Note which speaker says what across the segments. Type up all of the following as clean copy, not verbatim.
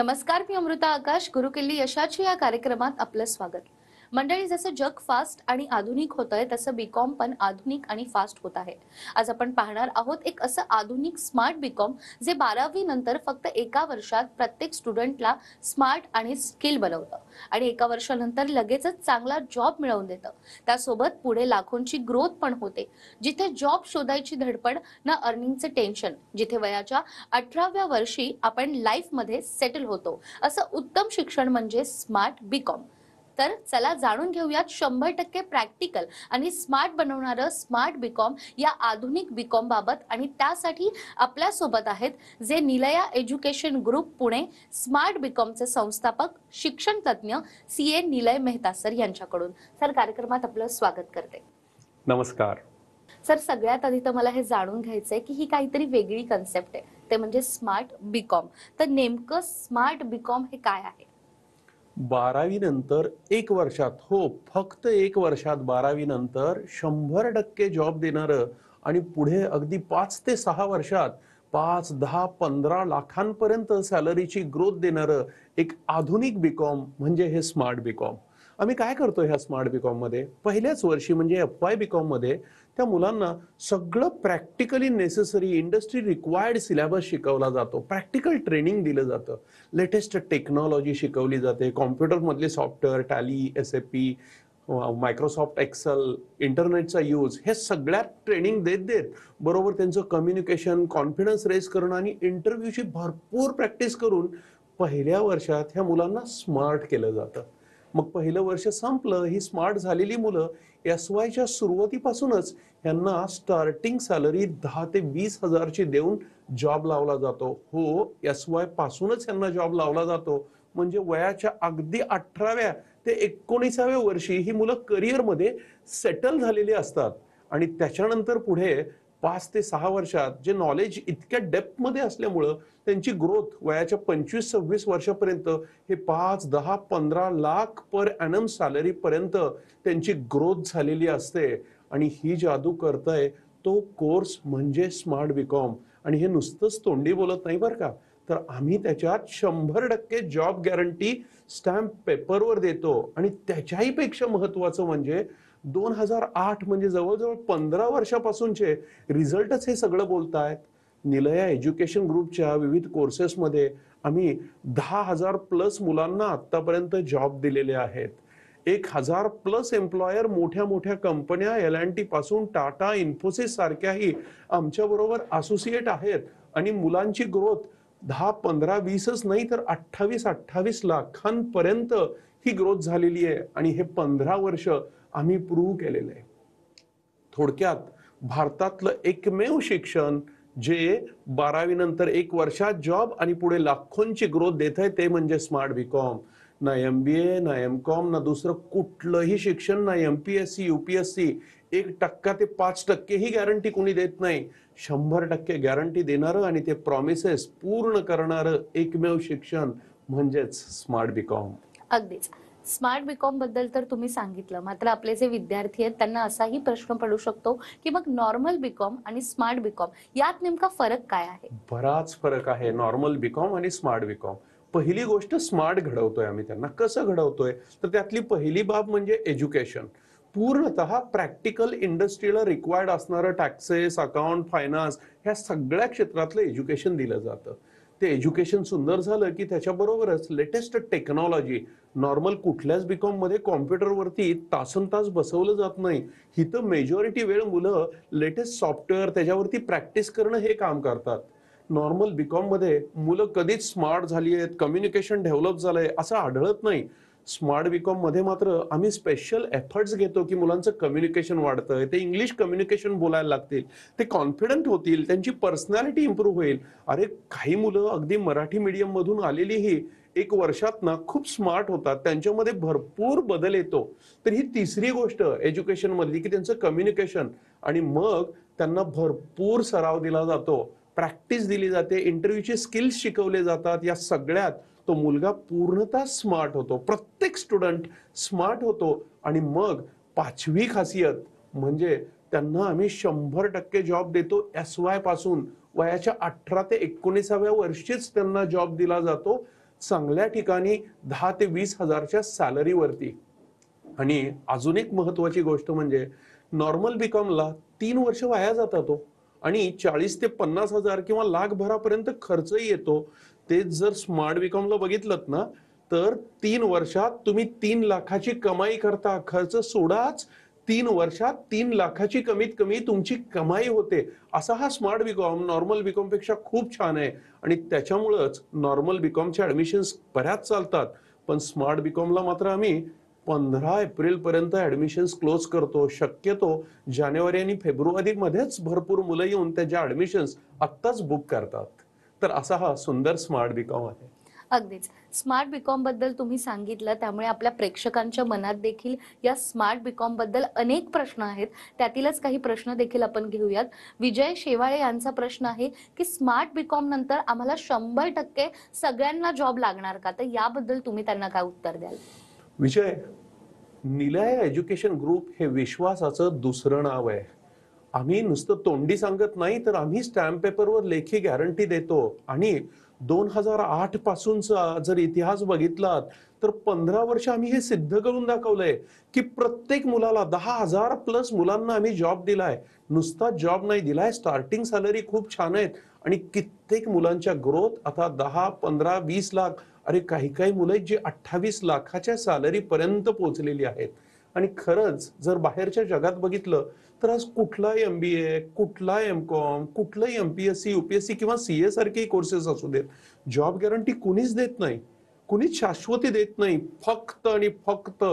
Speaker 1: नमस्कार, मी अमृता आकाश. गुरुकिल्ली यशाची या कार्यक्रमात आपलं स्वागत. मंडळी, जसं जग फास्ट आणि आधुनिक होतंय तसं बीकॉम पण आधुनिक आणि फास्ट होत आहे. आज आपण पाहणार आहोत एक असं आधुनिक स्मार्ट बीकॉम जे 12वी नंतर फक्त एका वर्षात प्रत्येक स्टुडंटला स्मार्ट आणि स्किल बनवतं आणि एका वर्षानंतर लगेचच चांगला जॉब मिळवून देतं. त्यासोबत पुढे लाखोंची ग्रोथ पण होते, जिथे जॉब शोधायची धडपड ना अर्निंगचे टेन्शन, जिथे वयाच्या 18व्या वर्षी आपण लाईफमध्ये सेटल होतो. असं उत्तम शिक्षण म्हणजे स्मार्ट बीकॉम. तर चला जाणून घेऊयात 100% प्रॅक्टिकल आणि स्मार्ट बनवणारं स्मार्ट बीकॉम या आधुनिक बीकॉम बाबत. आणि त्यासाठी आपल्या सोबत आहेत जे निलया एज्युकेशन ग्रुप पुणे स्मार्ट बीकॉमचे संस्थापक शिक्षण तज्ञ CA निलय मेहता सर यांच्याकडून. सर, कार्यक्रमात आपलं स्वागत करते.
Speaker 2: नमस्कार
Speaker 1: सर, सगळ्यात आधी तर मला हे जाणून घ्यायचंय की ही काहीतरी वेगळी कन्सेप्ट आहे, ते म्हणजे स्मार्ट बीकॉम. तर नेमकं स्मार्ट बीकॉम हे काय आहे?
Speaker 2: 12वी नंतर एक वर्षात, हो फक्त एक वर्षात 12वी नंतर 100% जॉब देणारं आणि पुढे अगदी 5 ते 6 वर्षात 5, 10, 15 लाखांपर्यंत सॅलरीची ग्रोथ देणारं एक आधुनिक बीकॉम म्हणजे हे स्मार्ट बीकॉम. आम्ही काय करतो ह्या स्मार्ट बीकॉम मध्ये? पहिल्याच वर्षी म्हणजे FY बीकॉम मध्ये त्या मुलांना सगळं practically necessary industry required syllabus शिकवला जातो. प्रॅक्टिकल ट्रेनिंग दिलं जातं. लेटेस्ट टेक्नॉलॉजी शिकवली जाते. कॉम्प्युटर मधले software, Tally, SAP, Microsoft Excel, इंटरनेटचा यूज, हे सगळ्यात ट्रेनिंग देत देत बरोबर त्यांचं कम्युनिकेशन, कॉन्फिडन्स रेज करणं आणि इंटरव्ह्यूची भरपूर प्रॅक्टिस करून पहिल्या वर्षात ह्या मुलांना स्मार्ट केलं जातं. मग पहिलं वर्ष संपलं, ही स्मार्ट झालेली मुलं SYच्या सुरुवातीपासूनच यांना स्टार्टिंग सॅलरी 10 ते 20 हजारची देऊन जॉब लावला जातो. हो, SY पासूनच यांना जॉब लावला जातो. म्हणजे वयाच्या अगदी 18व्या ते 19व्या वर्षी ही मुलं करिअरमध्ये सेटल झालेली असतात आणि त्याच्यानंतर पुढे 5 ते 6 वर्षात जे नॉलेज इतक्या डेप्थमध्ये असल्यामुळं त्यांची ग्रोथ वयाच्या 25-26 वर्षापर्यंत हे 5, 10, 15 लाख पर ॲनम सॅलरी पर्यंत त्यांची ग्रोथ झालेली असते. आणि ही जादू करतंय तो कोर्स म्हणजे स्मार्ट बीकॉम. आणि हे नुसतंच तोंडी बोलत नाही बरं का, तर आम्ही त्याच्यात 100% जॉब गॅरंटी स्टॅम्प पेपरवर देतो. आणि त्याच्याही पेक्षा महत्वाचं म्हणजे 2008 म्हणजे जवळजवळ 15 वर्षापासूनचे रिझल्टच हे सगळं बोलतायत. निलया एज्युकेशन ग्रुपच्या विविध कोर्सेसमध्ये आम्ही 10,000 प्लस मुलांना आतापर्यंत जॉब दिलेले आहेत. 1,000 प्लस एम्प्लॉयर, मोठ्या मोठ्या कंपन्या, L&T पासून टाटा, इन्फोसिस सारख्याही आमच्या बरोबर असोसिएट आहेत. आणि मुलांची ग्रोथ 10, 15, 20च नाही तर 28 लाखांपर्यंत ही ग्रोथ झालेली आहे. आणि हे 15 वर्ष आम्ही प्रूव्ह केलेलं आहे. थोडक्यात भारतातलं एकमेव शिक्षण जे 12वी नंतर एक वर्षात जॉब आणि पुढे लाखोंची ग्रोथ देत आहे ते म्हणजे स्मार्ट बीकॉम. ना MBA, ना MCOM, ना दुसरं कुठलंही शिक्षण, ना MPSC, UPSC 1% ते 5% ही गॅरंटी कोणी देत नाही. 100% गॅरंटी देणारं आणि ते प्रॉमिसेस पूर्ण करणारं एकमेव शिक्षण म्हणजेच स्मार्ट बीकॉम.
Speaker 1: अगदीच. स्मार्ट बीकॉम बद्दल तर तुम्ही सांगितलं, मात्र आपले जे विद्यार्थी आहेत त्यांना असाही प्रश्न पडू शकतो की मग नॉर्मल बीकॉम आणि स्मार्ट बीकॉम यात नेमका फरक काय आहे?
Speaker 2: बराच फरक आहे नॉर्मल बीकॉम आणि स्मार्ट बीकॉम. पहिली गोष्ट, स्मार्ट घडवतोय आम्ही त्यांना. कसं घडवतोय तर त्यातली पहिली बाब म्हणजे एज्युकेशन. पूर्णतः प्रॅक्टिकल इंडस्ट्रीला रिक्वायर्ड असणारं टॅक्सेस, अकाउंट, फायनान्स ह्या सगळ्या क्षेत्रातलं एज्युकेशन दिलं जातं. ते एज्युकेशन सुंदर झालं की त्याच्याबरोबरच लेटेस्ट टेक्नॉलॉजी. नॉर्मल कुठल्याच बीकॉम मध्ये कॉम्प्युटरवरती तासनतास बसवलं जात नाही. इथं मेजॉरिटी वेळ मुलं लेटेस्ट सॉफ्टवेअर त्याच्यावरती प्रॅक्टिस करणं हे काम करतात. नॉर्मल बीकॉम मध्ये मुलं कधीच स्मार्ट झाली आहेत, कम्युनिकेशन डेव्हलप झालंय असं आढळत नाही. स्मार्ट बीकॉम मध्ये मात्र आम्ही स्पेशल एफर्ट्स घेतो की मुलांचं कम्युनिकेशन वाढतंय, ते इंग्लिश कम्युनिकेशन बोलायला लागतील, ते कॉन्फिडंट होतील, त्यांची पर्सनॅलिटी इम्प्रूव्ह होईल. अरे, काही मुलं अगदी मराठी मीडियम मधून आलेलीही एक वर्षात ना खूप स्मार्ट होतात, त्यांच्यामध्ये भरपूर बदल येतो. तर ही तिसरी गोष्ट एज्युकेशन मधली की त्यांचं कम्युनिकेशन. आणि मग त्यांना भरपूर सराव दिला जातो, प्रॅक्टिस दिली जाते, इंटरव्ह्यूचे स्किल्स शिकवले जातात. या सगळ्यात तो मुलगा पूर्णतः स्मार्ट होतो. प्रत्येक स्टुडंट स्मार्ट होतो. आणि मग पाचवी खासियत म्हणजे त्यांना आम्ही 100% जॉब देतो. SY पासून वयाच्या 18 ते 19व्या वर्षीच त्यांना जॉब दिला जातो. चांगल्या ठिकाणी 10 ते 20 हजारच्या सॅलरीवरती. आणि अजून एक महत्वाची गोष्ट म्हणजे नॉर्मल बीकॉमला 3 वर्ष वाया जातात तो, आणि 40 ते 50 हजार किंवा लाखभरापर्यंत खर्चही येतो. तेच जर स्मार्ट बीकॉमला बघितलं ना, तर 3 वर्षात तुम्ही 3 लाखाची कमाई करता. खर्च सोडाच, 3 वर्षात 3 लाखाची कमीत कमी तुमची कमाई होते. असा हा स्मार्ट बीकॉम नॉर्मल बीकॉम पेक्षा खूप छान आहे. आणि त्याच्यामुळंच नॉर्मल बीकॉमचे ऍडमिशन्स बऱ्याच चालतात, पण स्मार्ट बीकॉमला मात्र आम्ही 15 एप्रिल पर्यंत ऍडमिशन्स क्लोज करतो. शक्यतो जानेवारी आणि फेब्रुवारी मध्येच भरपूर मुलं येऊन त्याच्या ऍडमिशन्स आत्ताच बुक करतात. तर असा हा सुंदर स्मार्ट बीकॉम आहे.
Speaker 1: अगदीच. स्मार्ट बीकॉम बद्दल तुम्ही सांगितलं, त्यामुळे आपल्या प्रेक्षकांच्या मनात देखील या स्मार्ट बीकॉम बद्दल अनेक प्रश्न आहेत. त्यातीलच काही प्रश्न देखील आपण घेऊयात. विजय शेवाळे यांचा प्रश्न आहे की स्मार्ट बीकॉम नंतर आम्हाला 100% सगळ्यांना जॉब लागणार का? तर याबद्दल तुम्ही त्यांना काय उत्तर द्याल?
Speaker 2: विजय, निलय एज्युकेशन ग्रुप हे विश्वासाचं दुसरं नाव आहे. आम्ही नुसतं तोंडी सांगत नाही, तर आम्ही स्टॅम्प पेपरवर लेखी गॅरंटी देतो. आणि 2008 पासूनचा जर इतिहास बघितलात, तर 15 वर्ष आम्ही हे सिद्ध करून दाखवलंय की प्रत्येक मुलाला 10,000+ मुलांना आम्ही जॉब दिलाय. नुसता जॉब नाही दिलाय, स्टार्टिंग सॅलरी खूप छान आहेत. आणि कित्येक मुलांच्या ग्रोथ आता 10, 15, 20 लाख, अरे काही काही मुलं आहेत जी 28 लाखाच्या सॅलरी पर्यंत पोहोचलेली आहेत. आणि खरंच जर बाहेरच्या जगात बघितलं, तर आज कुठला MBA, कुठला MCOM, कुठलाही MPSC, UPSC किंवा CA सारखे कोर्सेस असू देत, जॉब गॅरंटी कुणीच देत नाही, कुणीच शाश्वती देत नाही. फक्त आणि फक्त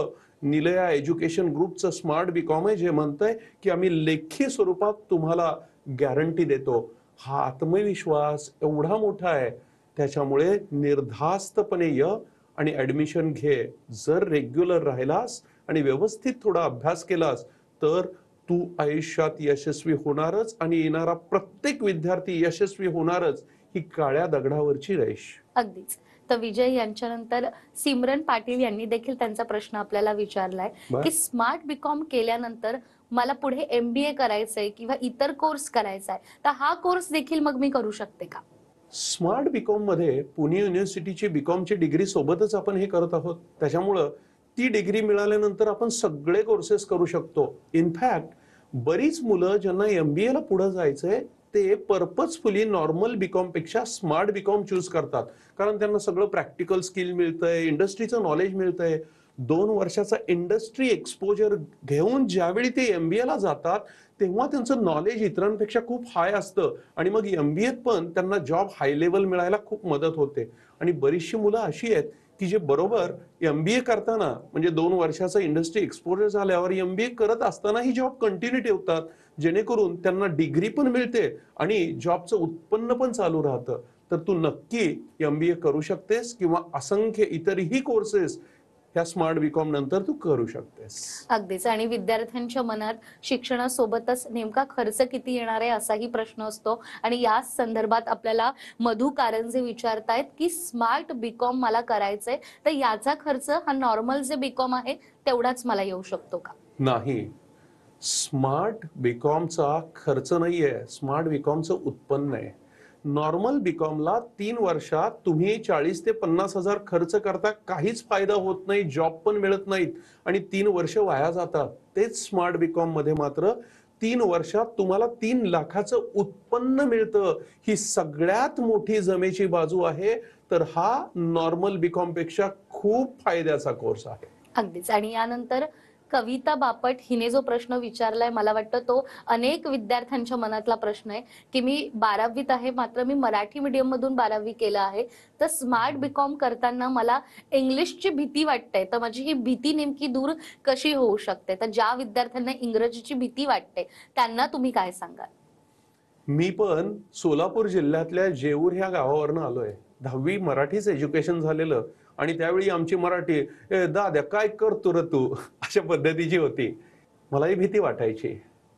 Speaker 2: निलया एज्युकेशन ग्रुपचं स्मार्ट बीकॉम आहे, जे म्हणतंय की आम्ही लेखी स्वरूपात तुम्हाला गॅरंटी देतो. हा आत्मविश्वास एवढा मोठा आहे, त्याच्यामुळे निर्धास्तपणे ये आणि ऍडमिशन घे. जर रेग्युलर राहिलास आणि व्यवस्थित थोडा अभ्यास केलास, तर तू आयुष्यात यशस्वी होणारच, आणि येणारा प्रत्येक विद्यार्थी यशस्वी होणारच. ही काळ्या दगडावरची रेष.
Speaker 1: अगदीच. तर विजय यांच्यानंतर सिमरन पाटील यांनी देखील त्यांचा प्रश्न आपल्याला विचारलाय
Speaker 2: बर.
Speaker 1: की स्मार्ट बीकॉम केल्यानंतर मला पुढे MBA करायचंय किंवा इतर कोर्स करायचा आहे, तर हा कोर्स देखील मग मी करू शकते का?
Speaker 2: स्मार्ट बीकॉम मध्ये पुणे युनिव्हर्सिटीची बीकॉमची डिग्री सोबतच आपण हे करत आहोत. त्याच्यामुळं ती डिग्री मिळाल्यानंतर आपण सगळे कोर्सेस करू शकतो. इनफॅक्ट बरीच मुलं ज्यांना MBA ला पुढे जायचंय, ते पर्पजफुली नॉर्मल बीकॉम पेक्षा स्मार्ट बीकॉम चूज करतात. कारण त्यांना सगळं प्रॅक्टिकल स्किल मिळतंय, इंडस्ट्रीचं नॉलेज मिळतंय. 2 वर्षाचा इंडस्ट्री एक्सपोजर घेऊन ज्यावेळी ते MBA ला जातात, तेव्हा त्यांचं नॉलेज इतरांपेक्षा खूप हाय असतं. आणि मग MBA पण त्यांना जॉब हाय लेवल मिळायला खूप मदत होते. आणि बरीचशी मुलं अशी आहेत की जे बरोबर MBA करताना, म्हणजे 2 वर्षाचा इंडस्ट्री एक्सपोजर झाल्यावर MBA करत असतानाही जॉब कंटिन्यू ठेवतात, जेणेकरून त्यांना डिग्री पण मिळते आणि जॉबचं उत्पन्न पण चालू राहतं. तर तू नक्की MBA करू शकतेस, किंवा असंख्य इतरही कोर्सेस ह्या स्मार्ट बीकॉम नंतर तू करू शकतेस.
Speaker 1: अगदीच. आणि विद्यार्थ्यांच्या मनात शिक्षणासोबतच नेमका खर्च किती येणार आहे असाही प्रश्न असतो. आणि या संदर्भात आपल्याला मधु कारंजे विचारतायत की स्मार्ट बीकॉम मला करायचंय, तर याचा खर्च हा नॉर्मल जे बीकॉम आहे तेवढाच मला येऊ शकतो का?
Speaker 2: नाही, स्मार्ट बीकॉमचा खर्च नाहीये, स्मार्ट बीकॉमचं उत्पन्न आहे. नॉर्मल बीकॉमला 3 वर्षात तुम्ही 40 ते 50 हजार खर्च करता, काहीच फायदा होत नाही, जॉब पण मिळत नाहीत आणि 3 वर्ष वाया जातात. तेच स्मार्ट बीकॉम मध्ये मात्र 3 वर्षात तुम्हाला 3 लाखाचं उत्पन्न मिळतं. ही सगळ्यात मोठी जमेची बाजू आहे. तर हा नॉर्मल बीकॉम पेक्षा खूप फायद्याचा कोर्स आहे.
Speaker 1: अगदीच. आणि यानंतर कविता बापट हिने जो प्रश्न विचारलाय, मला वाटतं तो अनेक विद्यार्थ्यांच्या मनातला प्रश्न आहे की मी 12वीत आहे, मात्र मी मराठी मीडियम मधून 12वी केलं आहे, तर स्मार्ट बीकॉम करताना मला इंग्लिशची भीती वाटते, तर माझी ही भीती नेमकी दूर कशी होऊ शकते? तर ज्या विद्यार्थ्यांना इंग्रजीची भीती वाटते त्यांना तुम्ही काय सांगाल?
Speaker 2: मी पण सोलापूर जिल्ह्यातल्या जेऊर ह्या गावावरनं आलोय. 10वी मराठीच एज्युकेशन झालेलं, आणि त्यावेळी आमची मराठी दाद्या काय करतो रे तू अशा पद्धतीची होती. मलाही भीती वाटायची.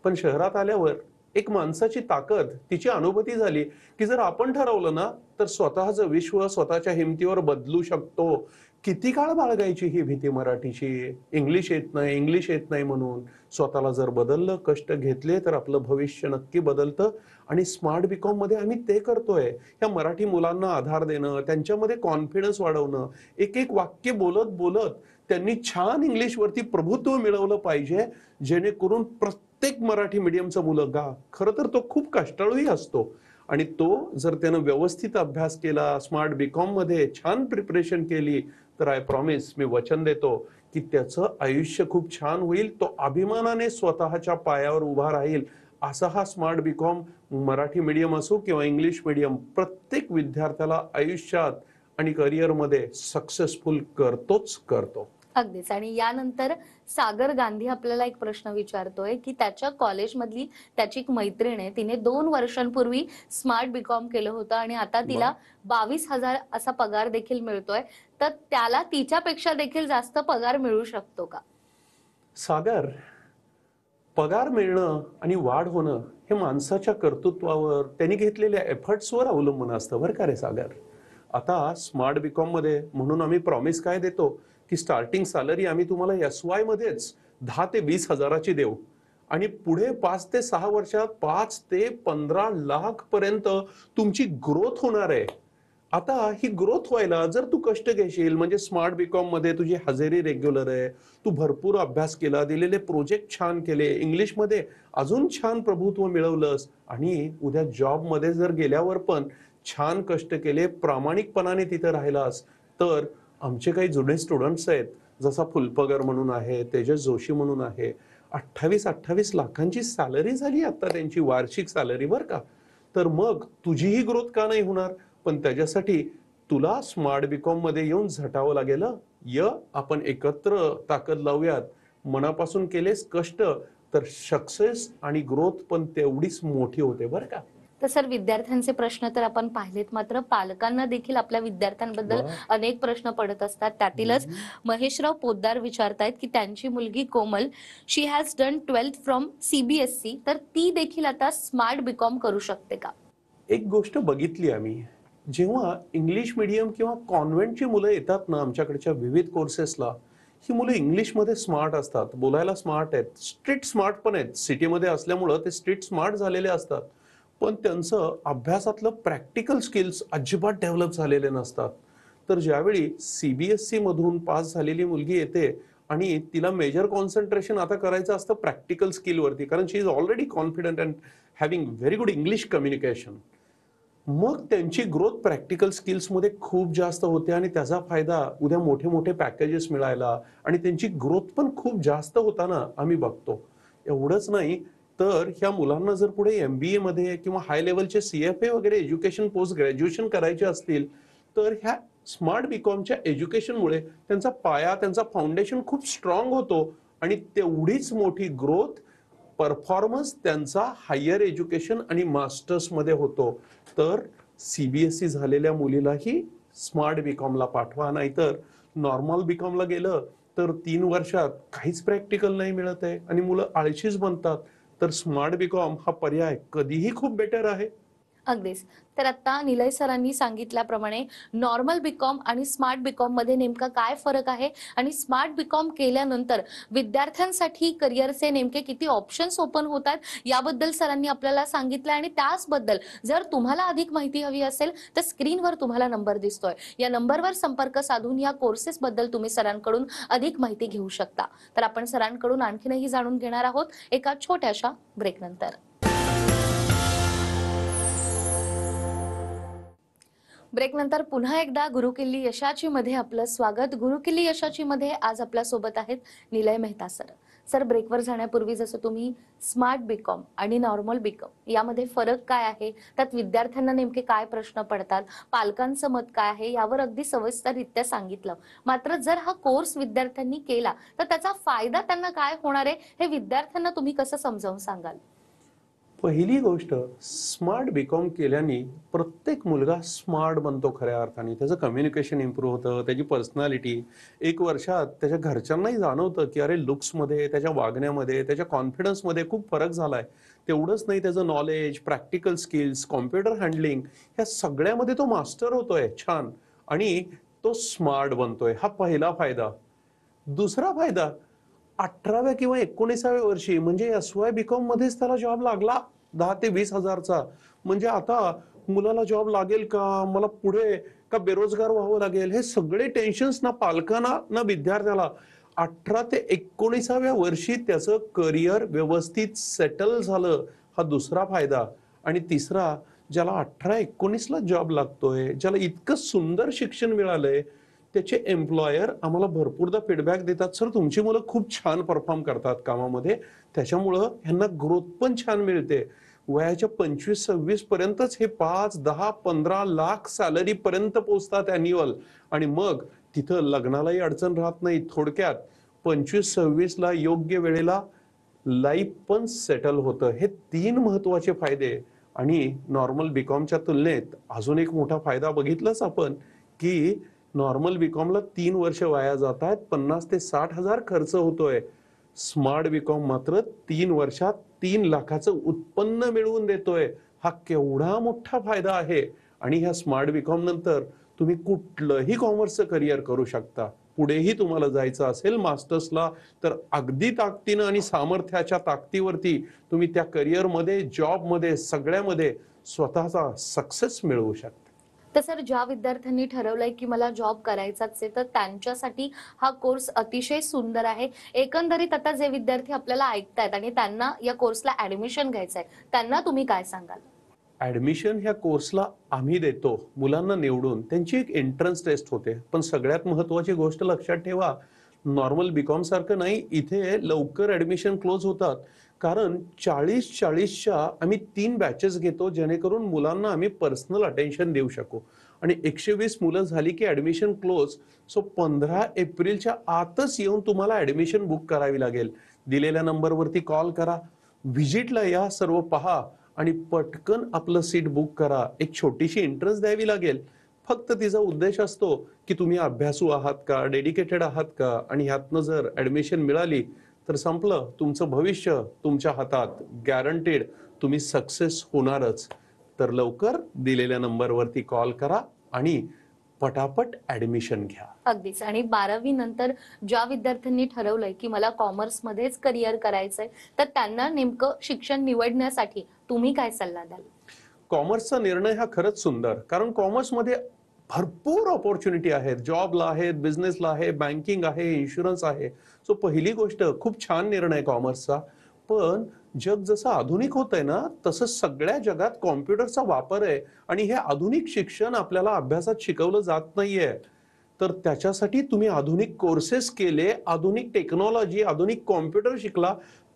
Speaker 2: पण शहरात आल्यावर एक माणसाची ताकद, तिची अनुभूती झाली, की जर आपण ठरवलं ना, तर स्वतःचं विश्व स्वतःच्या हिमतीवर बदलू शकतो. किती काळ बाळगायची ही भीती मराठीची? इंग्लिश येत नाही म्हणून. स्वतःला जर बदललं, कष्ट घेतले, तर आपलं भविष्य नक्की बदलतं. आणि स्मार्ट बीकॉम मध्ये आम्ही ते करतोय. ह्या मराठी मुलांना आधार देणं, त्यांच्यामध्ये कॉन्फिडन्स वाढवणं, एक एक वाक्य बोलत बोलत त्यांनी छान इंग्लिशवरती प्रभुत्व मिळवलं पाहिजे, जेणेकरून प्रत्येक मराठी मीडियमचा मुलगा, खरं तर तो खूप कष्टाळूही असतो, आणि तो जर त्यानं व्यवस्थित अभ्यास केला, स्मार्ट बीकॉम मध्ये छान प्रिपरेशन केली, तर आय प्रॉमिस, मी वचन देतो की त्याचं आयुष्य खूप छान होईल. तो अभिमानाने स्वतःच्या पायावर उभा राहील. असा हा स्मार्ट बीकॉम, मराठी मीडियम असो किंवा इंग्लिश मीडियम, प्रत्येक विद्यार्थ्याला आयुष्यात आणि करिअरमध्ये सक्सेसफुल करतोच करतो.
Speaker 1: अगदीच. आणि यानंतर सागर गांधी आपल्याला एक प्रश्न विचारतोय की त्याच्या कॉलेजमधली त्याची एक मैत्रीण आहे, तिने 2 वर्षांपूर्वी स्मार्ट बीकॉम केलं होतं आणि आता तिला 22,000 असा पगार देखील मिळतोय. तर त्याला तिच्यापेक्षा देखील जास्त पगार मिळू शकतो का?
Speaker 2: सागर, पगार मिळणं आणि वाढ होणं हे माणसाच्या कर्तृत्वावर, त्यांनी घेतलेल्या एफर्ट्सवर अवलंबून असतं बरं का रे सागर. आता स्मार्ट बीकॉम मध्ये म्हणून आम्ही प्रॉमिस काय देतो, की स्टार्टिंग सॅलरी आम्ही तुम्हाला SY मध्येच 10 ते 20 हजाराची देऊ, आणि पुढे 5 ते 6 वर्षात 5 ते 15 लाख पर्यंत तुमची ग्रोथ होणार आहे. आता ही ग्रोथ व्हायला जर तू कष्ट घेशील, म्हणजे स्मार्ट बीकॉम मध्ये तुझी हजेरी रेग्युलर आहे, तू भरपूर अभ्यास केला, दिलेले प्रोजेक्ट छान केले, इंग्लिश मध्ये अजून छान प्रभुत्व मिळवलंस, आणि उद्या जॉब मध्ये जर गेल्यावर पण छान कष्ट केले, प्रामाणिकपणाने तिथे राहिलास, तर आमचे काही जुने स्टुडंट्स आहेत, जसा फुलपगर म्हणून आहे, तेजस जोशी म्हणून आहे, 28-28 लाखांची सॅलरी झाली आता त्यांची वार्षिक सॅलरी बरं का. तर मग तुझीही ग्रोथ का नाही होणार? पण त्याच्यासाठी तुला स्मार्ट बीकॉम मध्ये येऊन झटावं लागेल. आपण एकत्र ताकद लावूयात. मनापासून केलेस कष्ट, तर सक्सेस आणि ग्रोथ पण तेवढीच मोठी होते बरं का.
Speaker 1: तर सर, विद्यार्थ्यांचे प्रश्न तर आपण पाहिलेत, मात्र पालकांना देखील आपल्या विद्यार्थ्यांबद्दल
Speaker 2: वा.
Speaker 1: अनेक प्रश्न पडत असतात. त्यातीलच महेशराव पोद्दार विचारतायत की त्यांची मुलगी Komal, she has done 12th from CBSE, तर ती देखील आता स्मार्ट बीकॉम करू शकते का?
Speaker 2: एक गोष्ट बघितली आम्ही, जेव्हा इंग्लिश मीडियम किंवा कॉन्व्हेंटची मुलं येतात ना आमच्याकडच्या विविध कोर्सेसला, ही मुलं इंग्लिशमध्ये स्मार्ट असतात, बोलायला स्मार्ट आहेत, स्ट्रीट स्मार्ट पण आहेत. सिटीमध्ये असल्यामुळं ते स्ट्रीट स्मार्ट झालेले असतात, पण त्यांचं अभ्यासातलं प्रॅक्टिकल स्किल्स अजिबात डेव्हलप झालेले नसतात. तर ज्यावेळी CBSE मधून पास झालेली मुलगी येते आणि तिला मेजर कॉन्सन्ट्रेशन आता करायचं असतं प्रॅक्टिकल स्किलवरती, कारण she is already confident and having very good English communication, मग त्यांची ग्रोथ प्रॅक्टिकल स्किल्समध्ये खूप जास्त होते, आणि त्याचा फायदा उद्या मोठे मोठे पॅकेजेस मिळायला, आणि त्यांची ग्रोथ पण खूप जास्त होताना आम्ही बघतो. एवढंच नाही, तर ह्या मुलांना जर पुढे MBA मध्ये किंवा हाय लेवलचे CFA वगैरे एज्युकेशन पोस्ट ग्रॅज्युएशन करायचे असतील, तर ह्या स्मार्ट बीकॉमच्या एज्युकेशनमुळे त्यांचा पाया, त्यांचा फाउंडेशन खूप स्ट्रॉंग होतो, आणि तेवढीच मोठी ग्रोथ, परफॉर्मन्स त्यांचा हायर एज्युकेशन आणि मास्टर्स मध्ये होतो. तर CBSE झालेल्या मुलीलाही स्मार्ट बीकॉमला पाठवा, नाहीतर नॉर्मल बीकॉमला गेलं तर 3 वर्षात काहीच प्रॅक्टिकल नाही मिळत आहे आणि मुलं आळशीच बनतात. तर स्मार्ट बीकॉम हा पर्याय कधीही खूप बेटर आहे.
Speaker 1: अगदीच. तर आता निलय सरांनी सांगितल्याप्रमाणे नॉर्मल बीकॉम आणि स्मार्ट बीकॉम मध्ये नेमका काय फरक आहे, आणि स्मार्ट बीकॉम केल्यानंतर विद्यार्थ्यांसाठी करिअरचे नेमके किती ऑप्शन्स ओपन होतात, याबद्दल सरांनी आपल्याला सांगितलं. आणि त्याचबद्दल जर तुम्हाला अधिक माहिती हवी असेल तर स्क्रीनवर तुम्हाला नंबर दिसतोय, या नंबरवर संपर्क साधून या कोर्सेस बद्दल तुम्ही सरांकडून अधिक माहिती घेऊ शकता. तर आपण सरांकडून आणखीनही जाणून घेणार आहोत एका छोट्याशा ब्रेक नंतर. ब्रेक नंतर पुन्हा एकदा गुरुकिल्ली यशाची मध्ये आपलं स्वागत. गुरुकिल्ली यशाची मध्ये आज आपल्या सोबत आहेत निलय मेहता सर. सर, ब्रेकवर जाण्यापूर्वी जसं तुम्ही स्मार्ट बीकॉम आणि नॉर्मल बीकॉम यामध्ये फरक काय आहे, त्यात विद्यार्थ्यांना नेमके काय प्रश्न पडतात, पालकांचं मत काय आहे, यावर अगदी सविस्तररित्या सांगितलं. मात्र जर हा कोर्स विद्यार्थ्यांनी केला तर त्याचा फायदा त्यांना काय होणार आहे, हे विद्यार्थ्यांना तुम्ही कसं समजावून सांगाल?
Speaker 2: पहिली गोष्ट, स्मार्ट बीकॉम केल्याने प्रत्येक मुलगा स्मार्ट बनतो खऱ्या अर्थाने. त्याचं कम्युनिकेशन इम्प्रूव्ह होतं, त्याची पर्सनॅलिटी. एक वर्षात त्याच्या घरच्यांनाही जाणवतं की अरे लुक्समध्ये, त्याच्या वागण्यामध्ये, त्याच्या कॉन्फिडन्समध्ये खूप फरक झालाय. तेवढंच नाही, त्याचं knowledge, practical skills, computer handling ह्या सगळ्यामध्ये तो मास्टर होतोय छान, आणि तो स्मार्ट बनतोय. हा पहिला फायदा. दुसरा फायदा, 18व्या किंवा 19व्या वर्षी म्हणजे एस-वाय बीकॉम मध्येच त्याला जॉब लागला 10,000 ते 20,000चा. म्हणजे आता मुलाला जॉब लागेल का, मला पुढे का बेरोजगार व्हावं लागेल, हे सगळे टेन्शन्स ना पालकांना ना विद्यार्थ्याला. 18 ते 19व्या वर्षी त्याचं करिअर व्यवस्थित सेटल झालं, हा दुसरा फायदा. आणि तिसरा, ज्याला 18-19ला जॉब लागतोय, ज्याला इतकं सुंदर शिक्षण मिळालंय, त्याचे एम्प्लॉयर आम्हाला भरपूरदा फीडबॅक देतात, सर तुमची मुलं खूप छान परफॉर्म करतात कामामध्ये, त्याच्यामुळं ह्यांना ग्रोथ पण छान मिळते. वयाच्या 25-26 पर्यंतच हे 5, 10, 15 लाख सॅलरी पर्यंत पोहोचतात अॅन्युअल. आणि मग तिथं लग्नालाही अडचण राहत नाही. थोडक्यात 25-26ला योग्य वेळेला लाईफ पण सेटल होतं. हे 3 महत्वाचे फायदे. आणि नॉर्मल बीकॉमच्या तुलनेत अजून एक मोठा फायदा बघितलाच आपण, की नॉर्मल बीकॉमला 3 वर्ष वाया जात आहेत, 50,000 ते 60,000 खर्च होतोय. स्मार्ट बीकॉम मात्र 3 वर्षात 3 लाखाचं उत्पन्न मिळवून देतोय. हा केवढा मोठा फायदा आहे. आणि ह्या स्मार्ट बीकॉम नंतर तुम्ही कुठलंही कॉमर्सचं करिअर करू शकता. पुढेही तुम्हाला जायचं असेल मास्टर्सला, तर अगदी ताकदीनं आणि सामर्थ्याच्या ताकदीवरती तुम्ही त्या करिअरमध्ये, जॉबमध्ये, सगळ्यामध्ये स्वतःचा सक्सेस मिळवू शकता.
Speaker 1: तर सर, ज्या विद्यार्थ्यांनी ठरवलंय की मला जॉब करायचाच आहे, तर त्यांच्यासाठी हा कोर्स अतिशय सुंदर आहे. एकंदरीत आता जे विद्यार्थी आपल्याला ऐकतायत आणि त्यांना या कोर्सला ऍडमिशन घ्यायचं आहे, त्यांना तुम्ही काय सांगाल?
Speaker 2: ऍडमिशन ह्या कोर्सला आम्ही देतो मुलांना निवडून. त्यांची एक एंट्रन्स टेस्ट होते. पण सगळ्यात महत्वाची गोष्ट लक्षात ठेवा, नॉर्मल बीकॉम सारखं नाही, इथे लवकर ऍडमिशन क्लोज होतात. कारण 40-40च्या आम्ही 3 बॅचेस घेतो, जेणेकरून मुलांना आम्ही पर्सनल अटेन्शन देऊ शकू. आणि 120 मुलं झाली की ऍडमिशन क्लोज. सो 15 एप्रिलच्या आतच येऊन तुम्हाला ऍडमिशन बुक करावी लागेल. दिलेल्या नंबरवरती कॉल करा, व्हिजिटला या, सर्व पहा आणि पटकन आपलं सीट बुक करा. एक छोटीशी एंट्रन्स द्यावी लागेल. फक्त तिचा उद्देश असतो की तुम्ही अभ्यासू आहात का, डेडिकेटेड आहात का, आणि ह्यातनं जर ऍडमिशन मिळाली तर संपलं. तुमचं भविष्य तुमच्या हातात, गॅरंटेड तुम्ही सक्सेस होणारच. तर लवकर दिलेल्या नंबरवरती कॉल करा आणि पटापट ऍडमिशन घ्या.
Speaker 1: अगदीच. आणि 12वी नंतर ज्या विद्यार्थ्यांनी ठरवलंय की मला कॉमर्समध्येच करिअर करायचंय, तर त्यांना नेमकं शिक्षण निवडण्यासाठी तुम्ही काय सल्ला द्याल?
Speaker 2: कॉमर्सचा निर्णय हा खरंच सुंदर, कारण कॉमर्समध्ये भरपूर ऑपॉर्च्युनिटी आहेत. जॉबला आहेत, बिझनेसला आहे, बँकिंग आहे, इन्शुरन्स आहे. सो पहिली गोष्ट, खूप छान निर्णय कॉमर्सचा. पण जग जसं आधुनिक होतंय ना, तसं सगळ्या जगात कॉम्प्युटरचा वापर आहे. आणि हे आधुनिक शिक्षण आपल्याला अभ्यासात शिकवलं जात नाहीये. तर त्याच्यासाठी तुम्ही आधुनिक कोर्सेस केले, आधुनिक टेक्नॉलॉजी, आधुनिक कॉम्प्युटर शिकला,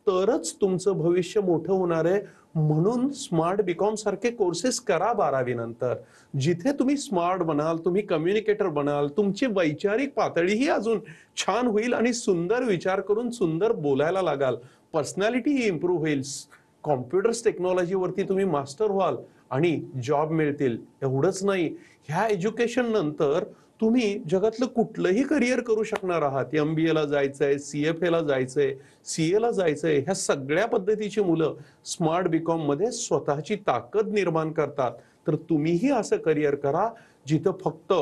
Speaker 2: तरच तुमचं भविष्य मोठं होणार आहे. म्हणून स्मार्ट बीकॉम सारखे कोर्सेस करा 12वी नंतर. जिथे तुम्ही स्मार्ट बनाल, तुम्ही कम्युनिकेटर बनाल, तुमची वैचारिक पातळीही अजून छान होईल आणि सुंदर विचार करून सुंदर बोलायला लागाल. पर्सनॅलिटी ही इम्प्रूव्ह होईल. कॉम्प्युटर्स टेक्नॉलॉजीवरती तुम्ही मास्टर व्हाल आणि जॉब मिळतील. एवढंच नाही, ह्या एज्युकेशन नंतर तुम्ही जगातलं कुठलंही करिअर करू शकणार आहात. MBA ला जायचंय, CFA ला जायचंय, CA ला जायचंय. ह्या सगळ्या पद्धतीची मुलं स्मार्ट बीकॉम मध्ये स्वतःची ताकद निर्माण करतात. तर तुम्हीही असं करिअर करा, जिथं फक्त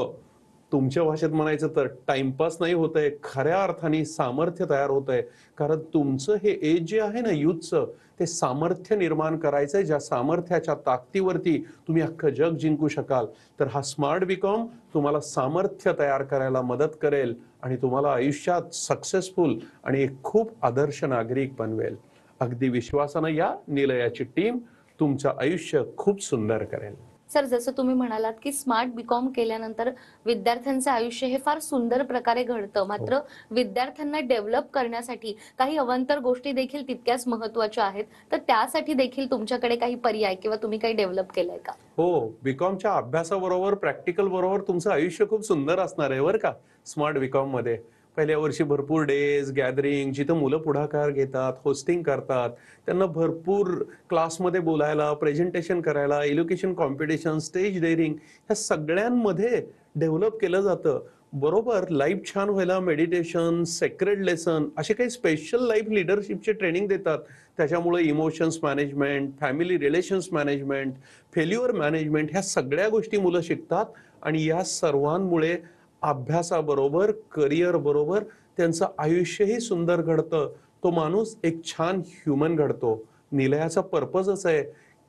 Speaker 2: तुमच्या भाषेत म्हणायचं तर टाइमपास नाही होतंय, खऱ्या अर्थाने सामर्थ्य तयार होतंय. कारण तुमचं हे एज जे आहे ना युथचं, ते सामर्थ्य निर्माण करायचंय, ज्या सामर्थ्याच्या ताकदीवरती तुम्ही अख्खं जग जिंकू शकाल. तर हा स्मार्ट बीकॉम तुम्हाला सामर्थ्य तयार करायला मदत करेल आणि तुम्हाला आयुष्यात सक्सेसफुल आणि एक खूप आदर्श नागरिक बनवेल. अगदी विश्वासानं या, निलयाची टीम तुमचं आयुष्य खूप सुंदर करेल.
Speaker 1: सर, जसं तुम्ही म्हणालात की स्मार्ट बीकॉम केल्यानंतर विद्यार्थ्यांचं आयुष्य हे फार सुंदर प्रकारे घडतं, मात्र विद्यार्थ्यांना डेव्हलप करण्यासाठी काही अवांतर गोष्टी देखील तितक्याच महत्त्वाच्या आहेत. तर त्यासाठी देखील तुमच्याकडे काही पर्याय किंवा तुम्ही काही डेव्हलप केलंय का?
Speaker 2: हो, बीकॉमच्या अभ्यासाबरोबर प्रॅक्टिकल बरोबर तुमचं आयुष्य खूप सुंदर असणार आहे बरं का स्मार्ट बीकॉम मध्ये. पहिल्या वर्षी भरपूर डेज गॅदरिंग जिथं मुलं पुढाकार घेतात, होस्टिंग करतात, त्यांना भरपूर क्लासमध्ये बोलायला, प्रेझेंटेशन करायला, एज्युकेशन कॉम्पिटिशन, स्टेज डेअरिंग ह्या सगळ्यांमध्ये डेव्हलप केलं जातं. बरोबर लाईफ छान व्हायला मेडिटेशन, सेक्रेड लेसन असे काही स्पेशल लाईफ लिडरशिपचे ट्रेनिंग देतात. त्याच्यामुळे emotions management, family relations management, failure management ह्या सगळ्या गोष्टी मुलं शिकतात आणि या सर्वांमुळे अभ्यासाबरोबर, करिअर बरोबर त्यांचं आयुष्यही सुंदर घडतं. तो माणूस एक छान ह्युमन घडतो. निलयाचा पर्पजच आहे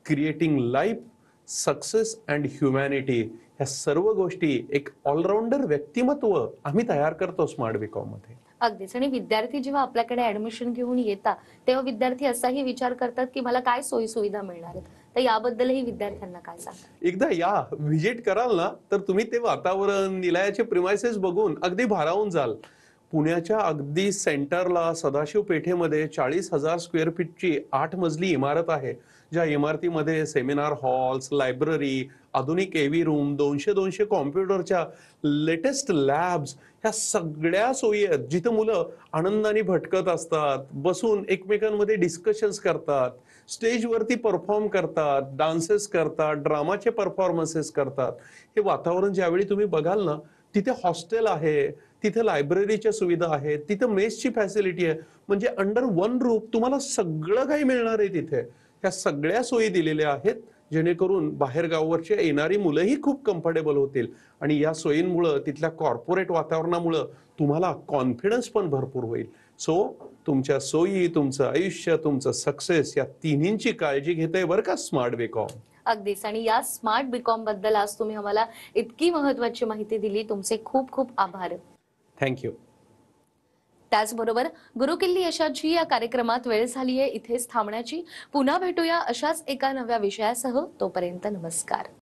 Speaker 2: creating life, success and humanity. ह्या सर्व गोष्टी एक ऑलराऊंडर व्यक्तिमत्व आम्ही तयार करतो स्मार्ट बीकॉम मध्ये.
Speaker 1: अगदीच. आणि विद्यार्थी जेव्हा आपल्याकडे ऍडमिशन घेऊन येतात तेव्हा विद्यार्थी असाही विचार करतात की मला काय सोयी सुविधा मिळणार आहेत, तर याबद्दलही विद्यार्थ्यांना काय सांगा?
Speaker 2: एकदा या व्हिजिट कराल ना तर तुम्ही ते वातावरण, निलयाचे प्रिमायसेस बघून अगदी भारावून जाल. पुण्याच्या अगदी सेंटरला सदाशिव पेठेमध्ये 40,000 स्क्वेअर फीटची 8 मजली इमारत आहे. ज्या इमारतीमध्ये सेमिनार हॉल्स, लायब्ररी, आधुनिक एव्ही रूम, 200 कॉम्प्युटरच्या लेटेस्ट लॅब्स ह्या सगळ्या सोयी आहेत. जिथं मुलं आनंदाने भटकत असतात, बसून एकमेकांमध्ये डिस्कशन्स करतात, स्टेजवरती परफॉर्म करतात, डान्सेस करतात, ड्रामाचे परफॉर्मन्सेस करतात. हे वातावरण ज्यावेळी तुम्ही बघाल ना, तिथे हॉस्टेल आहे, तिथे लायब्ररीच्या सुविधा आहेत, तिथे मेसची फॅसिलिटी आहे. म्हणजे अंडर वन रूफ तुम्हाला सगळं काही मिळणार आहे तिथे. ह्या सगळ्या सोयी दिलेल्या आहेत जेणेकरून बाहेर गावावरची येणारी मुलंही खूप कम्फर्टेबल होतील. आणि या सोयींमुळं, तिथल्या कॉर्पोरेट वातावरणामुळं तुम्हाला कॉन्फिडन्स पण भरपूर होईल. सो तुमच्या सोयी, तुमचं आयुष्य, तुमचं सक्सेस या तिन्हींची काळजी घेतंय बरं का स्मार्ट बीकॉम.
Speaker 1: अगदीच. आणि या स्मार्ट बीकॉम बद्दल आज तुम्ही आम्हाला इतकी महत्वाची माहिती दिली, तुमचे खूप खूप आभार.
Speaker 2: थँक्यू.
Speaker 1: त्याचबरोबर गुरुकिल्ली यशाची या कार्यक्रमात वेळ झालीये इथेच थांबण्याची. पुन्हा भेटूया अशाच एका नव्या विषयासह. तोपर्यंत नमस्कार.